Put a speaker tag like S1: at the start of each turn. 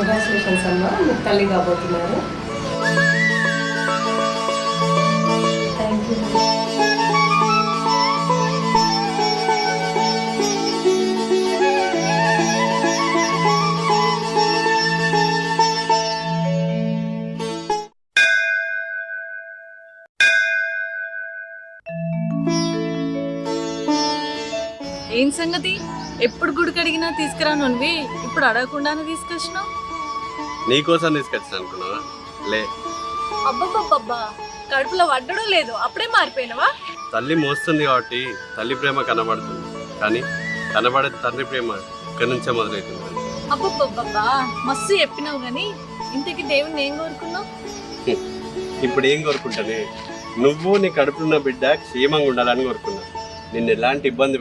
S1: Congratulations అమ్మా, మీరు తల్లి కాబోతున్నారు. Thank you.
S2: ఏం సంగతి? ఎప్పుడు గుడికి అడిగినా తీసుకురాను అనివి, ఇప్పుడు అడగకుండానే తీసుకొచ్చినావు.
S3: నీకోసం తీసుకొచ్చిన అనుకున్నావా? లే,
S2: అబ్బబ్బబ్బబ్బా, కడుపులో వడ్డడం లేదు, అప్పుడే మారిపోయినవా?
S3: తల్లి మోస్తుంది కాబట్టి తల్లి ప్రేమ కనబడుతుంది, కానీ కనబడే తండ్రి ప్రేమ ఇక్కడి నుంచే మొదలవుతుంది.
S2: అబ్బబ్బబ్బబ్బా, మస్తు చెప్పినావు గాని ఇంతకి దేవుణ్ణి ఏం కోరుకున్నావు?
S3: ఇప్పుడు ఏం కోరుకుంటానే, నువ్వు నీ కడుపులున్న బిడ్డ క్షేమంగా ఉండాలని కోరుకున్నా. నిన్ను ఎలాంటి ఇబ్బంది